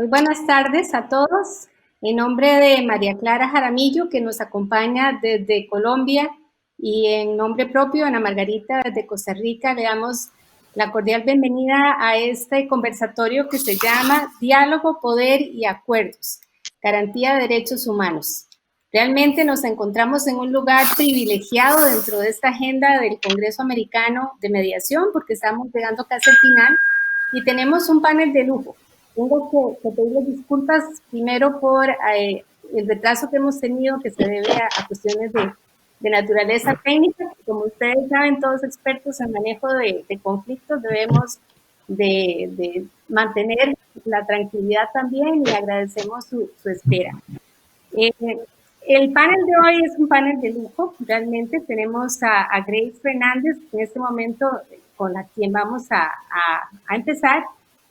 Muy buenas tardes a todos. En nombre de María Clara Jaramillo, que nos acompaña desde Colombia, y en nombre propio, Ana Margarita, desde Costa Rica, le damos la cordial bienvenida a este conversatorio que se llama Diálogo, Poder y Acuerdos, Garantía de Derechos Humanos. Realmente nos encontramos en un lugar privilegiado dentro de esta agenda del Congreso Americano de Mediación, porque estamos llegando casi al final y tenemos un panel de lujo. Tengo que pedirles disculpas primero por el retraso que hemos tenido, que se debe a cuestiones de naturaleza técnica. Como ustedes saben, todos expertos en manejo de conflictos, debemos de mantener la tranquilidad también y agradecemos su espera. Eh, el panel de hoy es un panel de lujo. Realmente tenemos a Grace Fernández en este momento con la quien vamos a empezar,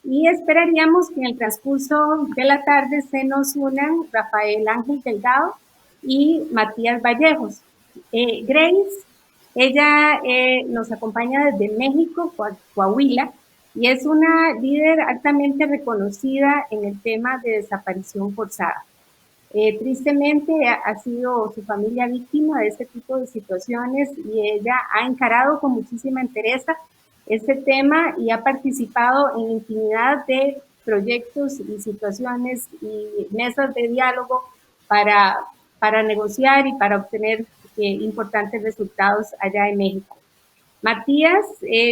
y esperaríamos que en el transcurso de la tarde se nos unan Rafael Ángel Delgado y Matías Vallejos. Grace, ella nos acompaña desde México, Coahuila, y es una líder altamente reconocida en el tema de desaparición forzada. Tristemente ha sido su familia víctima de este tipo de situaciones y ella ha encarado con muchísima entereza este tema y ha participado en infinidad de proyectos y situaciones y mesas de diálogo para negociar y para obtener importantes resultados allá en México. Matías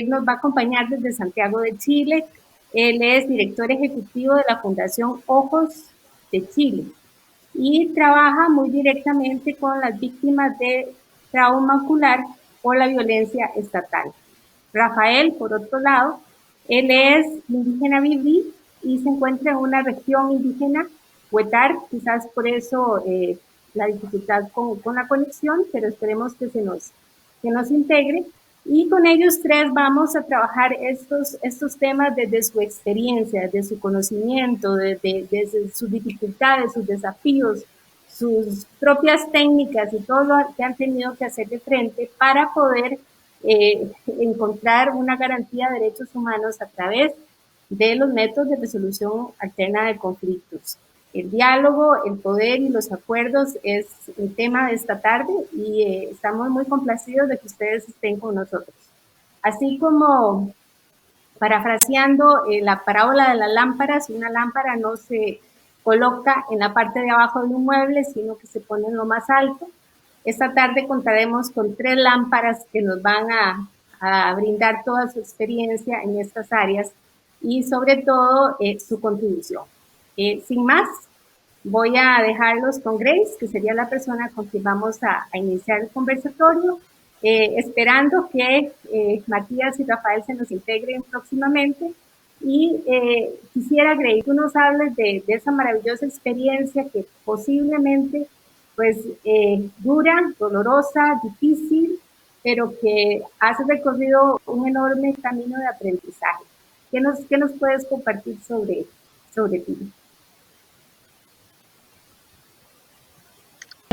nos va a acompañar desde Santiago de Chile. Él es director ejecutivo de la Fundación Ojos de Chile y trabaja muy directamente con las víctimas de trauma ocular o la violencia estatal. Rafael, por otro lado, él es indígena vivrí y se encuentra en una región indígena, Huetar, quizás por eso la dificultad con la conexión, pero esperemos que que nos integre. Y con ellos tres vamos a trabajar estos temas desde su experiencia, desde su conocimiento, desde sus dificultades, sus desafíos, sus propias técnicas y todo lo que han tenido que hacer de frente para poder encontrar una garantía de derechos humanos a través de los métodos de resolución alterna de conflictos. El diálogo, el poder y los acuerdos es el tema de esta tarde y estamos muy complacidos de que ustedes estén con nosotros. Así como parafraseando la parábola de las lámparas, una lámpara no se coloca en la parte de abajo de un mueble, sino que se pone en lo más alto. Esta tarde contaremos con 3 lámparas que nos van a brindar toda su experiencia en estas áreas y sobre todo su contribución. Sin más, voy a dejarlos con Grace, que sería la persona con quien vamos a iniciar el conversatorio, esperando que Matías y Rafael se nos integren próximamente. Y quisiera, Grace, tú nos hables de esa maravillosa experiencia que posiblemente pues dura, dolorosa, difícil, pero que has recorrido un enorme camino de aprendizaje. ¿Qué nos puedes compartir sobre ti?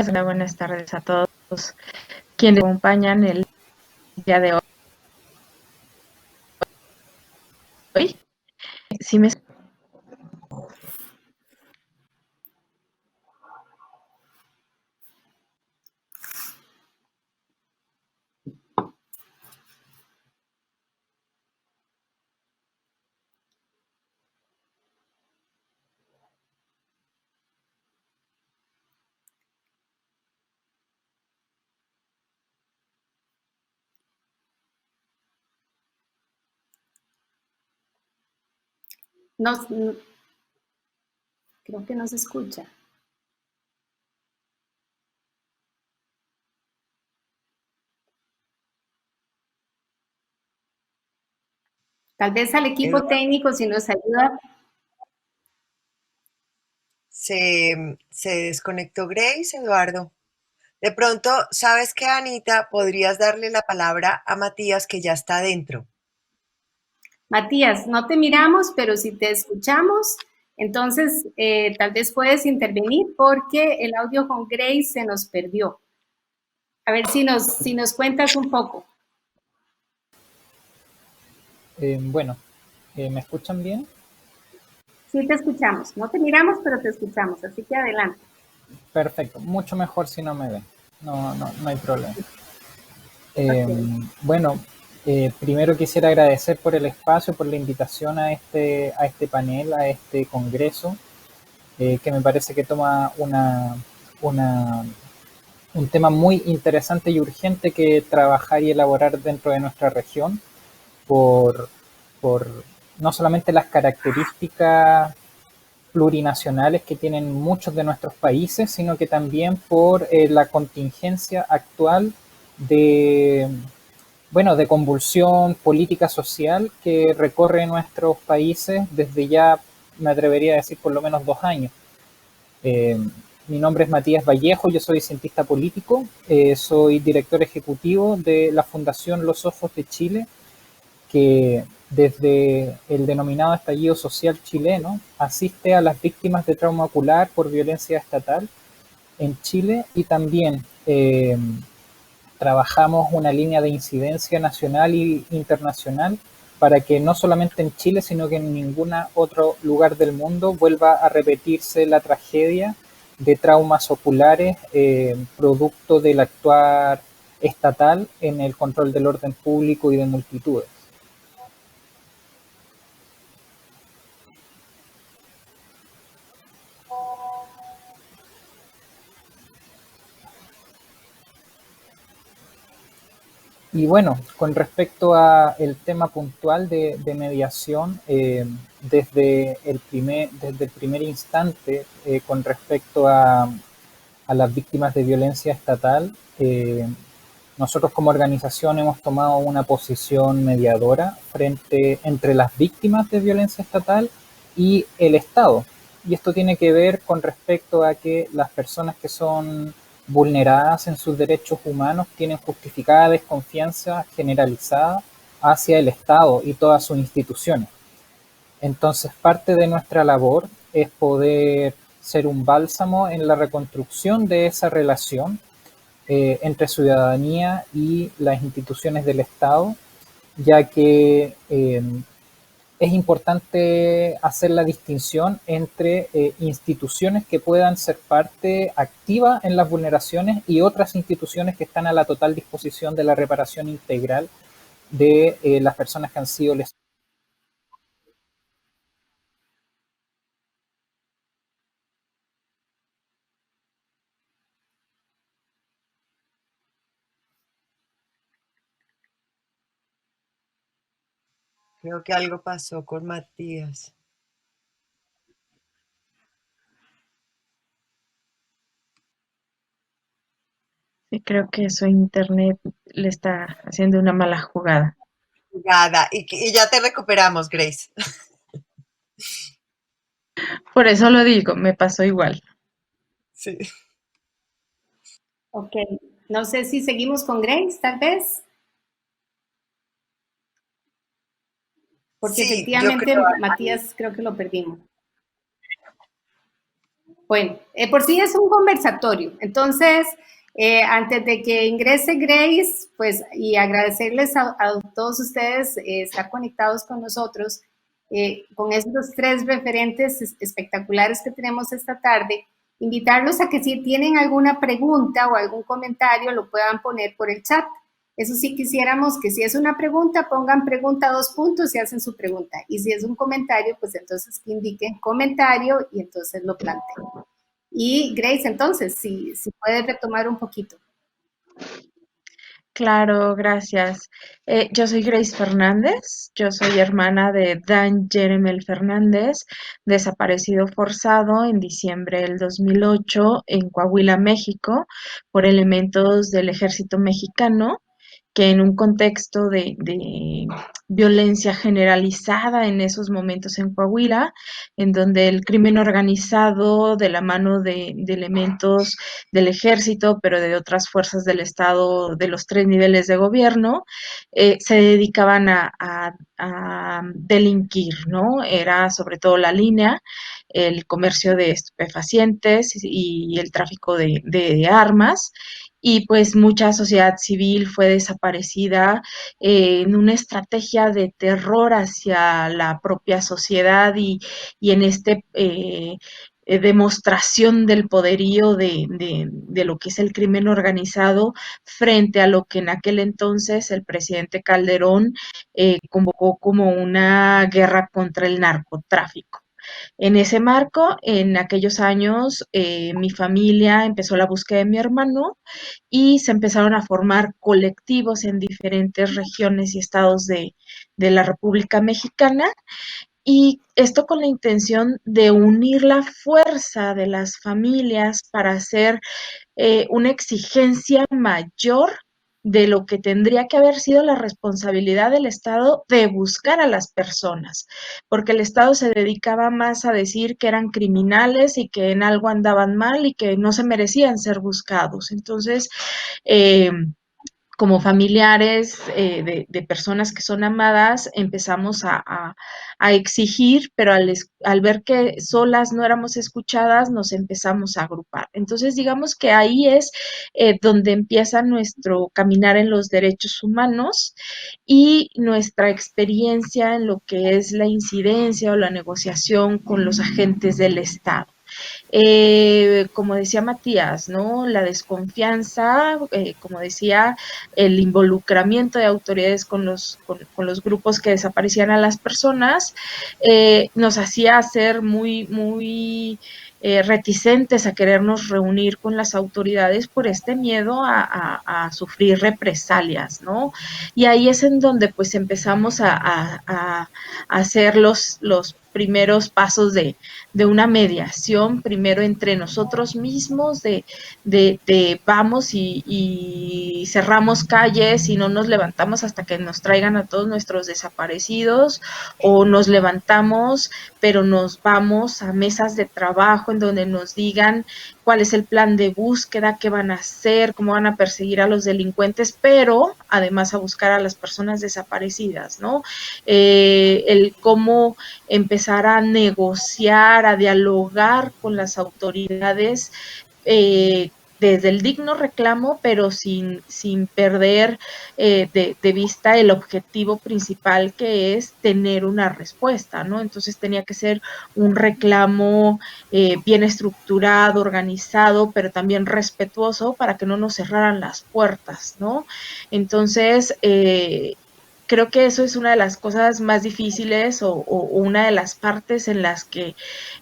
Hola, buenas tardes a todos quienes acompañan el día de hoy. ¿Sí me... Creo que no se escucha. Tal vez al equipo Eduardo, técnico, si nos ayuda. se desconectó Grace, Eduardo. De pronto, ¿sabes qué, Anita? Podrías darle la palabra a Matías, que ya está adentro. Matías, no te miramos, pero si te escuchamos, entonces tal vez puedes intervenir porque el audio con Grace se nos perdió. A ver si nos cuentas un poco. Bueno, ¿me escuchan bien? Sí te escuchamos. No te miramos, pero te escuchamos. Así que adelante. Perfecto. Mucho mejor si no me ven. No hay problema. Okay. Bueno, primero quisiera agradecer por el espacio, por la invitación a este panel, a este congreso, que me parece que toma un tema muy interesante y urgente que trabajar y elaborar dentro de nuestra región por, por no solamente las características plurinacionales que tienen muchos de nuestros países, sino que también por la contingencia actual de, bueno, de convulsión política social que recorre nuestros países desde ya, me atrevería a decir, por lo menos 2 años. Eh, Mi nombre es Matías Vallejo, yo soy cientista político, soy director ejecutivo de la Fundación Los Ojos de Chile, que desde el denominado estallido social chileno asiste a las víctimas de trauma ocular por violencia estatal en Chile y también trabajamos una línea de incidencia nacional e internacional para que no solamente en Chile, sino que en ningún otro lugar del mundo vuelva a repetirse la tragedia de traumas oculares producto del actuar estatal en el control del orden público y de multitudes. Y bueno, con respecto al tema puntual de mediación, desde el primer instante, con respecto a las víctimas de violencia estatal, nosotros como organización hemos tomado una posición mediadora entre las víctimas de violencia estatal y el Estado. Y esto tiene que ver con respecto a que las personas que son vulneradas en sus derechos humanos tienen justificada desconfianza generalizada hacia el Estado y todas sus instituciones. Entonces, parte de nuestra labor es poder ser un bálsamo en la reconstrucción de esa relación entre ciudadanía y las instituciones del Estado, ya que es importante hacer la distinción entre instituciones que puedan ser parte activa en las vulneraciones y otras instituciones que están a la total disposición de la reparación integral de las personas que han sido lesionadas. Creo que algo pasó con Matías. Sí, creo que su internet le está haciendo una mala jugada. Jugada. Y ya te recuperamos, Grace. Por eso lo digo, me pasó igual. Sí. Ok. No sé si seguimos con Grace, tal vez, porque Sí, yo creo. efectivamente Matías creo que lo perdimos. Bueno, por sí es un conversatorio. Entonces, antes de que ingrese Grace, pues, y agradecerles a todos ustedes estar conectados con nosotros, con estos 3 referentes espectaculares que tenemos esta tarde, invitarlos a que si tienen alguna pregunta o algún comentario, lo puedan poner por el chat. Eso sí quisiéramos que si es una pregunta, pongan pregunta 2 puntos y hacen su pregunta. Y si es un comentario, pues entonces que indiquen comentario y entonces lo planteen. Y Grace, entonces, si puedes retomar un poquito. Claro, gracias. Yo soy Grace Fernández, yo soy hermana de Dan Jeremel Fernández, desaparecido forzado en diciembre del 2008 en Coahuila, México, por elementos del ejército mexicano que en un contexto de violencia generalizada en esos momentos en Coahuila, en donde el crimen organizado de la mano de elementos del ejército, pero de otras fuerzas del Estado de los 3 niveles de gobierno, se dedicaban a delinquir, ¿no? Era sobre todo la línea, el comercio de estupefacientes y el tráfico de armas y pues mucha sociedad civil fue desaparecida en una estrategia de terror hacia la propia sociedad y en demostración del poderío de lo que es el crimen organizado frente a lo que en aquel entonces el presidente Calderón convocó como una guerra contra el narcotráfico. En ese marco, en aquellos años, mi familia empezó la búsqueda de mi hermano y se empezaron a formar colectivos en diferentes regiones y estados de la República Mexicana, y esto con la intención de unir la fuerza de las familias para hacer una exigencia mayor de lo que tendría que haber sido la responsabilidad del Estado de buscar a las personas, porque el Estado se dedicaba más a decir que eran criminales y que en algo andaban mal y que no se merecían ser buscados. Entonces, eh, como familiares de personas que son amadas, empezamos a exigir, pero al ver que solas no éramos escuchadas, nos empezamos a agrupar. Entonces, digamos que ahí es donde empieza nuestro caminar en los derechos humanos y nuestra experiencia en lo que es la incidencia o la negociación con los agentes del Estado. Como decía Matías, ¿no? La desconfianza, como decía, el involucramiento de autoridades con los grupos que desaparecían a las personas, nos hacía ser muy reticentes a querernos reunir con las autoridades por este miedo a sufrir represalias, ¿no? Y ahí es en donde pues empezamos a hacer los primeros pasos de una mediación, primero entre nosotros mismos, de vamos y cerramos calles y no nos levantamos hasta que nos traigan a todos nuestros desaparecidos, o nos levantamos, pero nos vamos a mesas de trabajo en donde nos digan cuál es el plan de búsqueda, qué van a hacer, cómo van a perseguir a los delincuentes, pero además a buscar a las personas desaparecidas, ¿no? El cómo empezar a negociar, a dialogar con las autoridades desde el digno reclamo, pero sin perder de vista el objetivo principal, que es tener una respuesta, ¿no? Entonces tenía que ser un reclamo bien estructurado, organizado, pero también respetuoso para que no nos cerraran las puertas, ¿no? Entonces, creo que eso es una de las cosas más difíciles o una de las partes en las que,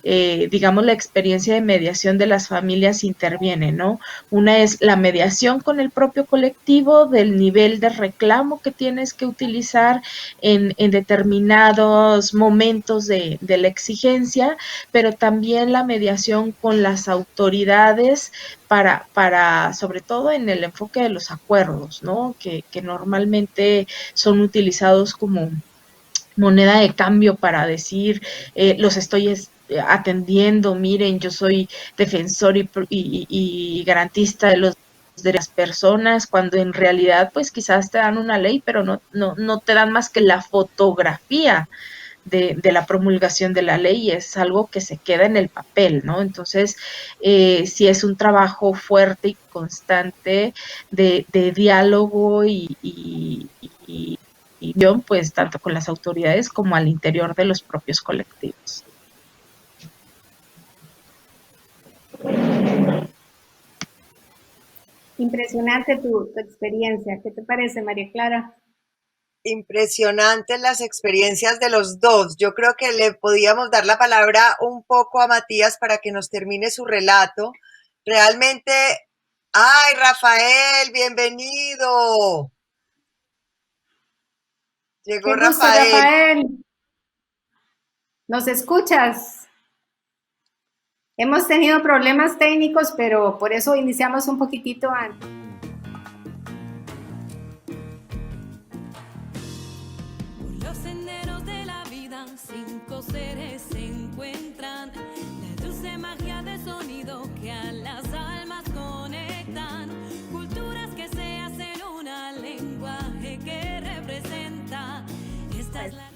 digamos, la experiencia de mediación de las familias interviene, ¿no? Una es la mediación con el propio colectivo, del nivel de reclamo que tienes que utilizar en determinados momentos de la exigencia, pero también la mediación con las autoridades sobre todo en el enfoque de los acuerdos, ¿no? Que normalmente son utilizados como moneda de cambio para decir, los estoy atendiendo, miren, yo soy defensor y garantista de las personas, cuando en realidad pues quizás te dan una ley, pero no te dan más que la fotografía de la promulgación de la ley, y es algo que se queda en el papel, ¿no? Entonces, sí es un trabajo fuerte y constante de diálogo y pues tanto con las autoridades como al interior de los propios colectivos. Impresionante tu experiencia. ¿Qué te parece, María Clara? Impresionantes las experiencias de los dos. Yo creo que le podíamos dar la palabra un poco a Matías para que nos termine su relato. Realmente, ¡ay, Rafael, bienvenido! Llegó Qué gusto, Rafael. Rafael. ¿Nos escuchas? Hemos tenido problemas técnicos, pero por eso iniciamos un poquitito antes. Los senderos de la vida, 5 seres se encuentran. La dulce magia de sonido que a las almas conectan. Culturas que se hacen una, lenguaje que representa. Esta es la...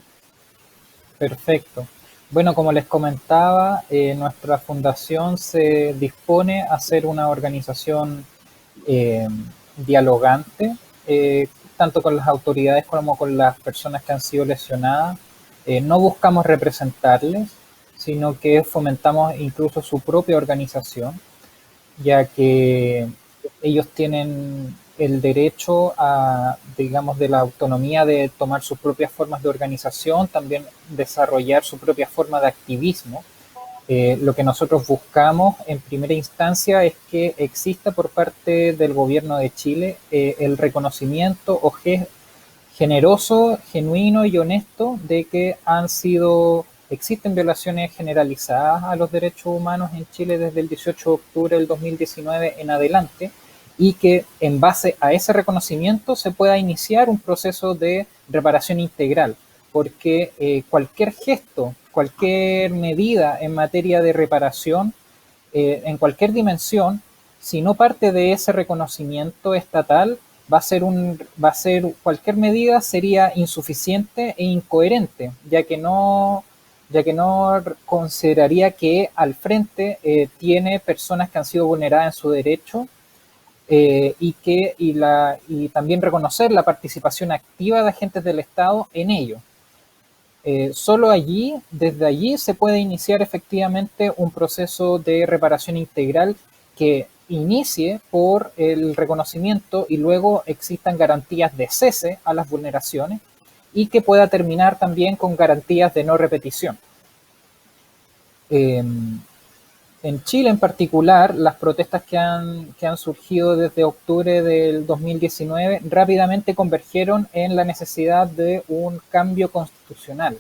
Perfecto. Bueno, como les comentaba, nuestra fundación se dispone a ser una organización eh, dialogante, tanto con las autoridades como con las personas que han sido lesionadas. No buscamos representarles, sino que fomentamos incluso su propia organización, ya que ellos tienen el derecho a, digamos, de la autonomía de tomar sus propias formas de organización, también desarrollar su propia forma de activismo. Lo que nosotros buscamos en primera instancia es que exista por parte del gobierno de Chile el reconocimiento generoso, genuino y honesto de que existen violaciones generalizadas a los derechos humanos en Chile desde el 18 de octubre del 2019 en adelante, y que en base a ese reconocimiento se pueda iniciar un proceso de reparación integral, porque cualquier gesto, cualquier medida en materia de reparación, en cualquier dimensión, si no parte de ese reconocimiento estatal, cualquier medida sería insuficiente e incoherente, ya que no consideraría que al frente tiene personas que han sido vulneradas en su derecho, y también reconocer la participación activa de agentes del Estado en ello. Solo desde allí se puede iniciar efectivamente un proceso de reparación integral que inicie por el reconocimiento y luego existan garantías de cese a las vulneraciones, y que pueda terminar también con garantías de no repetición. En Chile en particular, las protestas que han surgido desde octubre del 2019 rápidamente convergieron en la necesidad de un cambio constitucional.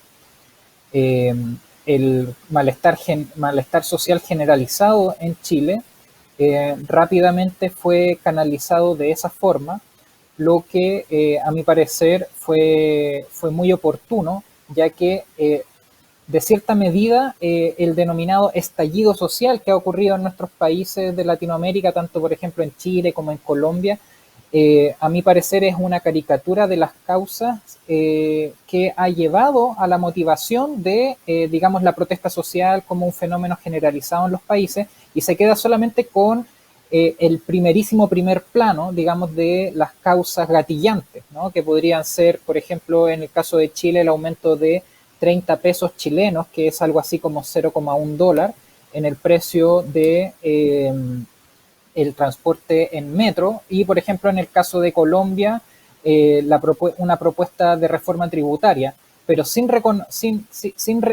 El malestar social generalizado en Chile rápidamente fue canalizado de esa forma, lo que a mi parecer fue muy oportuno, ya que de cierta medida el denominado estallido social que ha ocurrido en nuestros países de Latinoamérica, tanto por ejemplo en Chile como en Colombia, a mi parecer es una caricatura de las causas que ha llevado a la motivación de, digamos, la protesta social como un fenómeno generalizado en los países, y se queda solamente con el primerísimo primer plano, digamos, de las causas gatillantes, ¿no? Que podrían ser, por ejemplo, en el caso de Chile, el aumento de 30 pesos chilenos, que es algo así como 0,1 dólar en el precio de el transporte en metro, y por ejemplo en el caso de Colombia una propuesta de reforma tributaria, pero sin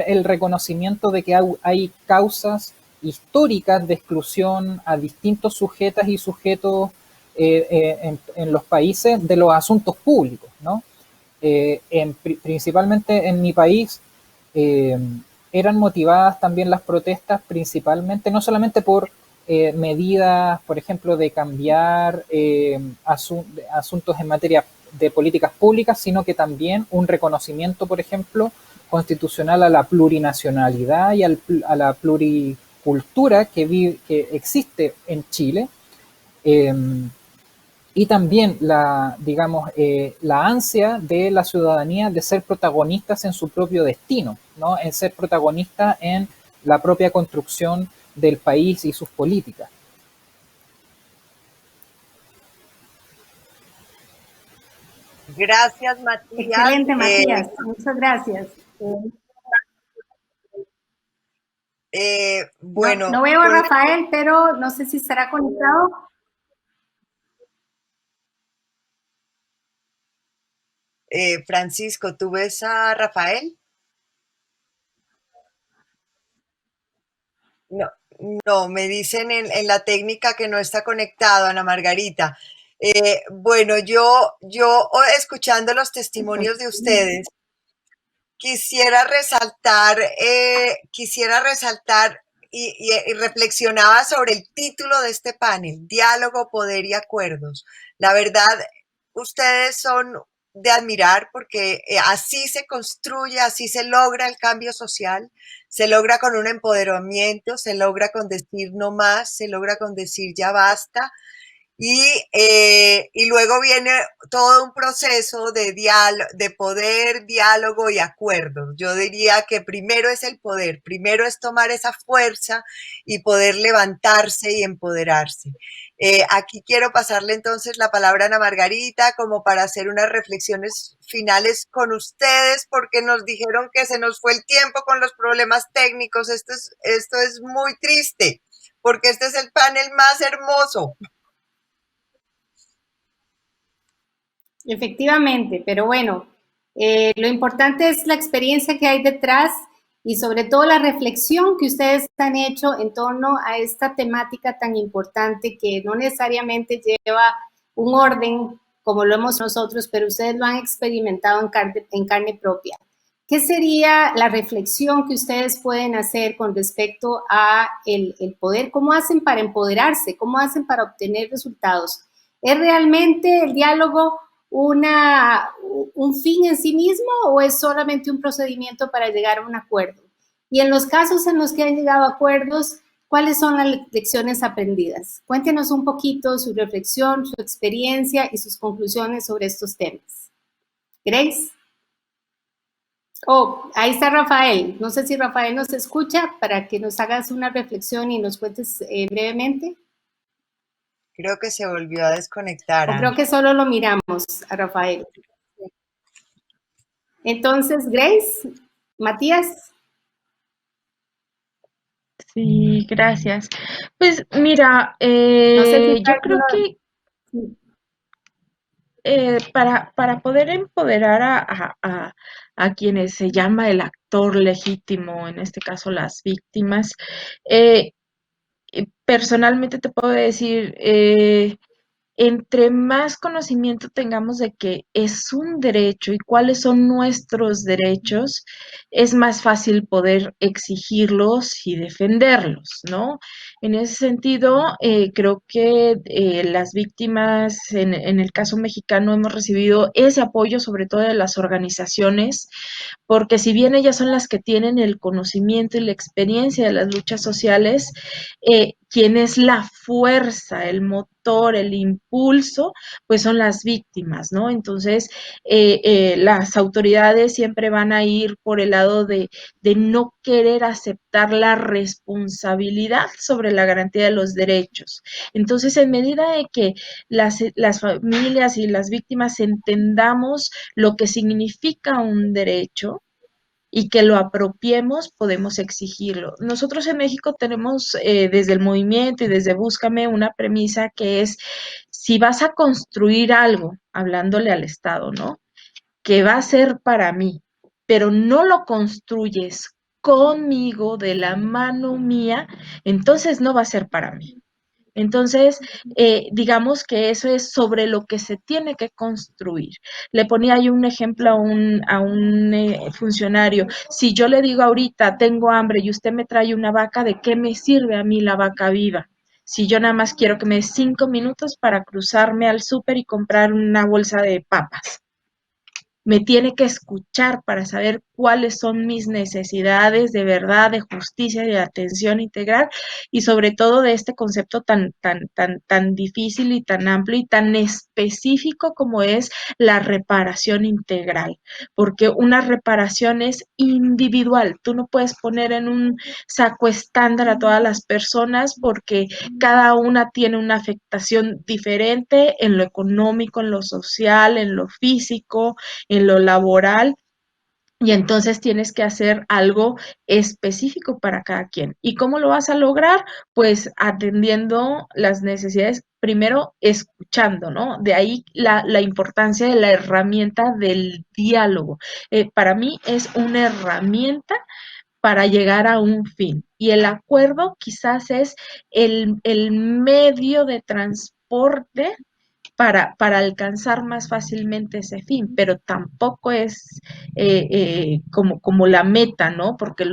el reconocimiento de que hay causas históricas de exclusión a distintos sujetas y sujetos en los países de los asuntos públicos, ¿no? Principalmente en mi país, eh, eran motivadas también las protestas principalmente, no solamente por medidas, por ejemplo, de cambiar asuntos en materia de políticas públicas, sino que también un reconocimiento, por ejemplo, constitucional a la plurinacionalidad y a la pluricultura que existe en Chile. Eh, y también digamos, la ansia de la ciudadanía de ser protagonistas en su propio destino, ¿no? En ser protagonistas en la propia construcción del país y sus políticas. Gracias, Matías. Excelente, Matías. Muchas gracias. Bueno, no veo a Rafael, pero no sé si estará conectado. Francisco, ¿tú ves a Rafael? No, no, me dicen en la técnica que no está conectado, Ana Margarita. Bueno, yo escuchando los testimonios de ustedes, quisiera resaltar y reflexionaba sobre el título de este panel, Diálogo, Poder y Acuerdos. La verdad, ustedes son de admirar porque así se construye, así se logra el cambio social, se logra con un empoderamiento, se logra con decir no más, se logra con decir ya basta, Y luego viene todo un proceso de poder, diálogo y acuerdos. Yo diría que primero es el poder, primero es tomar esa fuerza y poder levantarse y empoderarse. Aquí quiero pasarle entonces la palabra a Ana Margarita como para hacer unas reflexiones finales con ustedes, porque nos dijeron que se nos fue el tiempo con los problemas técnicos. Esto es muy triste, porque este es el panel más hermoso. Efectivamente, pero bueno, lo importante es la experiencia que hay detrás y sobre todo la reflexión que ustedes han hecho en torno a esta temática tan importante que no necesariamente lleva un orden como lo hemos nosotros, pero ustedes lo han experimentado en carne propia. ¿Qué sería la reflexión que ustedes pueden hacer con respecto a el poder? ¿Cómo hacen para empoderarse? ¿Cómo hacen para obtener resultados? ¿Es realmente el diálogo un fin en sí mismo o es solamente un procedimiento para llegar a un acuerdo? Y en los casos en los que han llegado a acuerdos, ¿cuáles son las lecciones aprendidas? Cuéntenos un poquito su reflexión, su experiencia y sus conclusiones sobre estos temas. Grace. Oh, ahí está Rafael. No sé si Rafael nos escucha para que nos hagas una reflexión y nos cuentes brevemente. Creo que se volvió a desconectar. O creo que solo lo miramos a Rafael. Entonces, Grace, Matías. Sí, gracias. Pues mira, No sé si yo creo que para poder empoderar a quienes se llama el actor legítimo, en este caso las víctimas, personalmente te puedo decir, entre más conocimiento tengamos de que es un derecho y cuáles son nuestros derechos, es más fácil poder exigirlos y defenderlos, ¿no? En ese sentido, creo que las víctimas, en el caso mexicano, hemos recibido ese apoyo, sobre todo de las organizaciones, porque si bien ellas son las que tienen el conocimiento y la experiencia de las luchas sociales, quien es la fuerza, el motor, el impulso, pues son las víctimas, ¿no? Entonces, las autoridades siempre van a ir por el lado de no querer aceptar la responsabilidad sobre la garantía de los derechos. Entonces, en medida de que las familias y las víctimas entendamos lo que significa un derecho, y que lo apropiemos, podemos exigirlo. Nosotros en México tenemos desde el movimiento y desde Búscame una premisa que es, si vas a construir algo, hablándole al Estado, ¿no? Que va a ser para mí, pero no lo construyes conmigo, de la mano mía, entonces no va a ser para mí. Entonces, digamos que eso es sobre lo que se tiene que construir. Le ponía yo un ejemplo a un funcionario. Si yo le digo ahorita, tengo hambre y usted me trae una vaca, ¿de qué me sirve a mí la vaca viva? Si yo nada más quiero que me dé 5 minutos para cruzarme al súper y comprar una bolsa de papas. Me tiene que escuchar para saber cuáles son mis necesidades de verdad, de justicia, de atención integral y sobre todo de este concepto tan difícil y tan amplio y tan específico como es la reparación integral, porque una reparación es individual. Tú no puedes poner en un saco estándar a todas las personas porque cada una tiene una afectación diferente en lo económico, en lo social, en lo físico, en lo laboral, y entonces tienes que hacer algo específico para cada quien. ¿Y cómo lo vas a lograr? Pues atendiendo las necesidades, primero escuchando, ¿no? De ahí la importancia de la herramienta del diálogo. Para mí es una herramienta para llegar a un fin. Y el acuerdo quizás es el medio de transporte para alcanzar más fácilmente ese fin, pero tampoco es como la meta, ¿no? Porque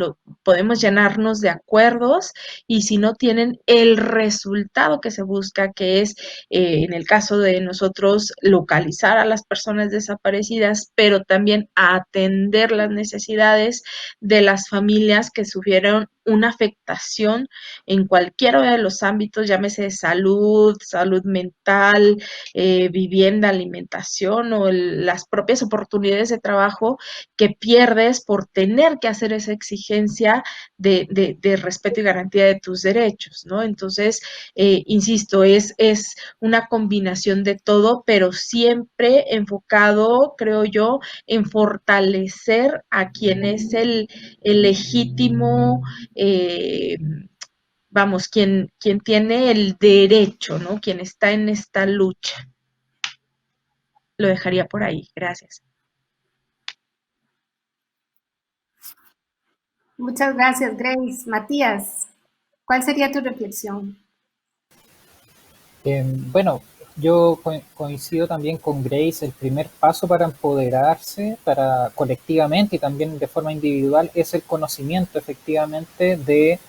podemos llenarnos de acuerdos y si no tienen el resultado que se busca, que es, en el caso de nosotros, localizar a las personas desaparecidas, pero también atender las necesidades de las familias que sufrieron una afectación en cualquiera de los ámbitos, llámese salud, salud mental, vivienda, alimentación o las propias oportunidades de trabajo que pierdes por tener que hacer esa exigencia de respeto y garantía de tus derechos, ¿no? Entonces, insisto, es una combinación de todo, pero siempre enfocado, creo yo, en fortalecer a quien es el legítimo, vamos, quien tiene el derecho, ¿no? Quien está en esta lucha. Lo dejaría por ahí. Gracias. Muchas gracias, Grace. Matías, ¿cuál sería tu reflexión? Bueno, yo coincido también con Grace. El primer paso para empoderarse, para colectivamente y también de forma individual, es el conocimiento efectivamente de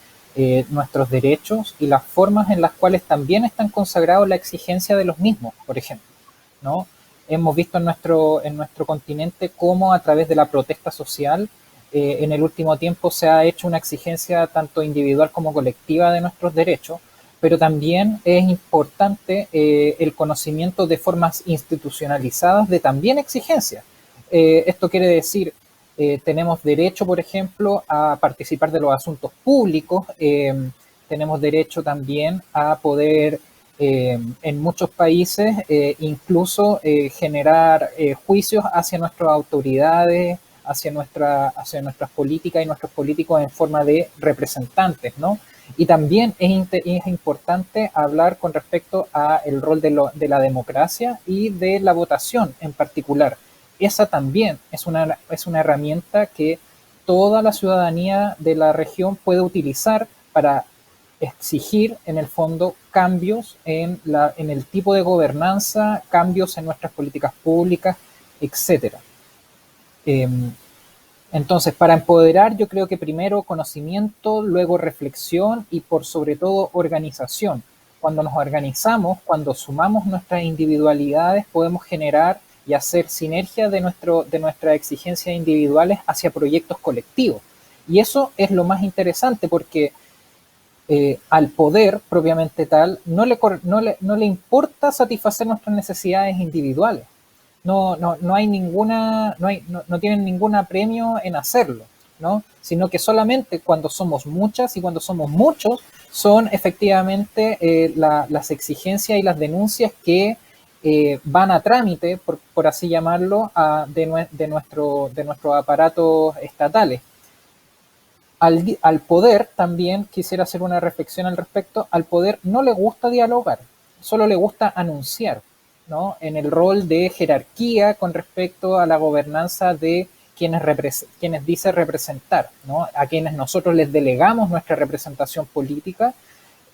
nuestros derechos y las formas en las cuales también están consagrados la exigencia de los mismos, por ejemplo, ¿no? Hemos visto en nuestro continente cómo a través de la protesta social en el último tiempo se ha hecho una exigencia tanto individual como colectiva de nuestros derechos, pero también es importante el conocimiento de formas institucionalizadas de también exigencias. Esto quiere decir, tenemos derecho, por ejemplo, a participar de los asuntos públicos, tenemos derecho también a poder, en muchos países, incluso generar juicios hacia nuestras autoridades, hacia nuestras políticas y nuestros políticos en forma de representantes, ¿no? Y también es importante hablar con respecto al rol de la democracia y de la votación en particular. Esa también es una herramienta que toda la ciudadanía de la región puede utilizar para exigir, en el fondo, cambios en el tipo de gobernanza, cambios en nuestras políticas públicas, etc. Entonces, para empoderar, yo creo que primero conocimiento, luego reflexión y por sobre todo organización. Cuando nos organizamos, cuando sumamos nuestras individualidades, podemos generar y hacer sinergia de nuestras exigencias individuales hacia proyectos colectivos. Y eso es lo más interesante porque al poder propiamente tal no le importa satisfacer nuestras necesidades individuales. No tienen ningún apremio en hacerlo, ¿no? Sino que solamente cuando somos muchas y cuando somos muchos son efectivamente las exigencias y las denuncias que van a trámite, por así llamarlo, de nuestros aparatos estatales. Al poder también quisiera hacer una reflexión al respecto. Al poder no le gusta dialogar, solo le gusta anunciar, ¿no? En el rol de jerarquía con respecto a la gobernanza de quienes dice representar, ¿no? A quienes nosotros les delegamos nuestra representación política,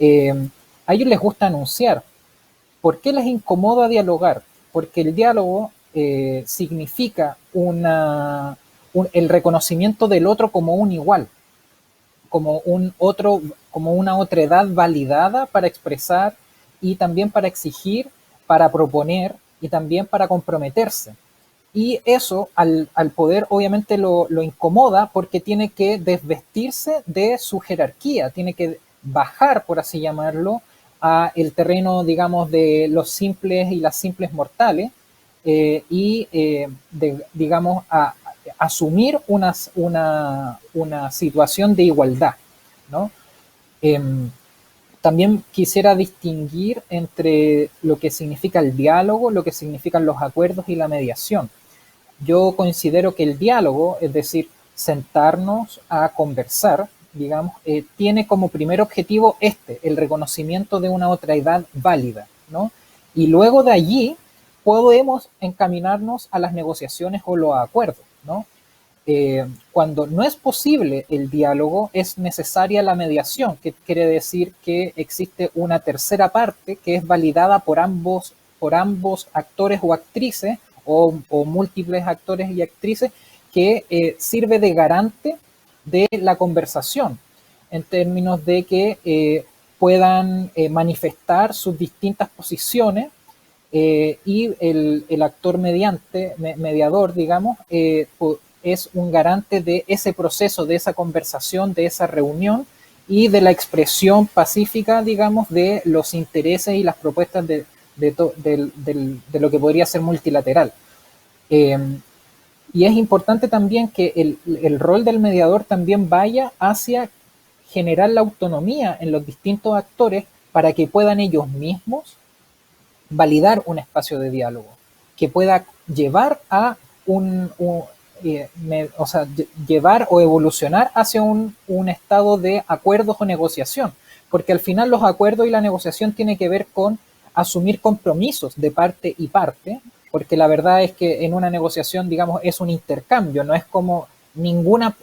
a ellos les gusta anunciar. ¿Por qué les incomoda dialogar? Porque el diálogo significa el reconocimiento del otro como un igual, como una otredad validada para expresar y también para exigir, para proponer y también para comprometerse. Y eso al poder obviamente lo incomoda porque tiene que desvestirse de su jerarquía, tiene que bajar, por así llamarlo, a el terreno, digamos, de los simples y las simples mortales digamos, a asumir una situación de igualdad, ¿no? También quisiera distinguir entre lo que significa el diálogo, lo que significan los acuerdos y la mediación. Yo considero que el diálogo, es decir, sentarnos a conversar, digamos, tiene como primer objetivo el reconocimiento de una otredad válida, ¿no? Y luego de allí podemos encaminarnos a las negociaciones o los acuerdos, ¿no? Cuando no es posible el diálogo, es necesaria la mediación, que quiere decir que existe una tercera parte que es validada por ambos por ambos actores o actrices o múltiples actores y actrices que sirve de garante de la conversación en términos de que puedan manifestar sus distintas posiciones y el actor mediador, digamos, es un garante de ese proceso, de esa conversación, de esa reunión y de la expresión pacífica, digamos, de los intereses y las propuestas de lo que podría ser multilateral. Y es importante también que el rol del mediador también vaya hacia generar la autonomía en los distintos actores para que puedan ellos mismos validar un espacio de diálogo que pueda llevar a llevar o evolucionar hacia un estado de acuerdos o negociación, porque al final los acuerdos y la negociación tiene que ver con asumir compromisos de parte y parte, porque la verdad es que en una negociación, digamos, es un intercambio, no es como ninguna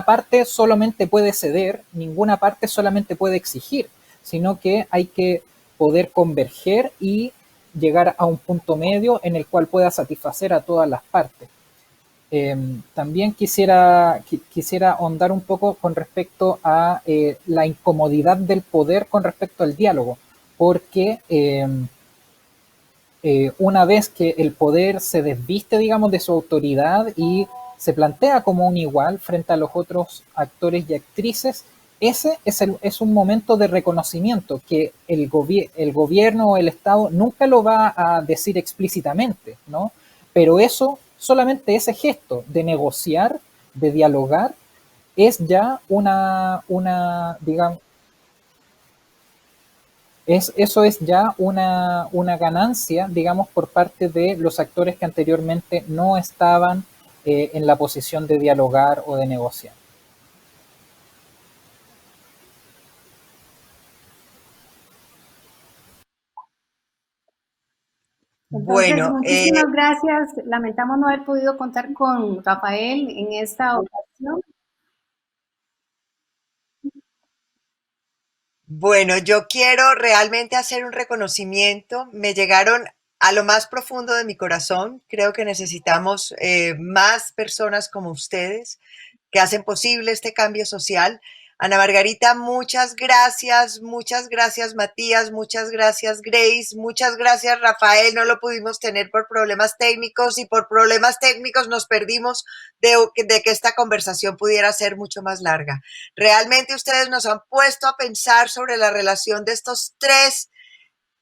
parte solamente puede ceder, ninguna parte solamente puede exigir, sino que hay que poder converger y llegar a un punto medio en el cual pueda satisfacer a todas las partes. También quisiera ahondar un poco con respecto a la incomodidad del poder con respecto al diálogo, porque una vez que el poder se desviste, digamos, de su autoridad y se plantea como un igual frente a los otros actores y actrices, ese es un momento de reconocimiento que el gobierno o el Estado nunca lo va a decir explícitamente, ¿no? Pero eso, solamente ese gesto de negociar, de dialogar, es ya digamos, eso es ya una ganancia, digamos, por parte de los actores que anteriormente no estaban en la posición de dialogar o de negociar. Entonces, Bueno, muchísimas gracias. Lamentamos no haber podido contar con Rafael en esta ocasión. bueno, yo quiero realmente hacer un reconocimiento. Me llegaron a lo más profundo de mi corazón. Creo que necesitamos más personas como ustedes que hacen posible este cambio social. Ana Margarita, muchas gracias Matías, muchas gracias Grace, muchas gracias Rafael, no lo pudimos tener por problemas técnicos y por problemas técnicos nos perdimos de que esta conversación pudiera ser mucho más larga. Realmente ustedes nos han puesto a pensar sobre la relación de estos tres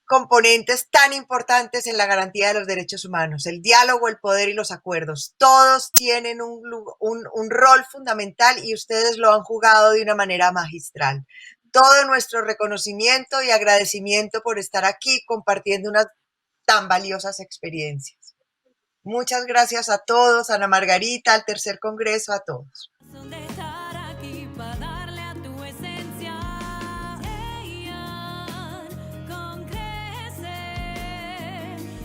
componentes tan importantes en la garantía de los derechos humanos, el diálogo, el poder y los acuerdos. Todos tienen un rol fundamental y ustedes lo han jugado de una manera magistral. Todo nuestro reconocimiento y agradecimiento por estar aquí compartiendo unas tan valiosas experiencias. Muchas gracias a todos, Ana Margarita, al Tercer Congreso, a todos. De estar aquí para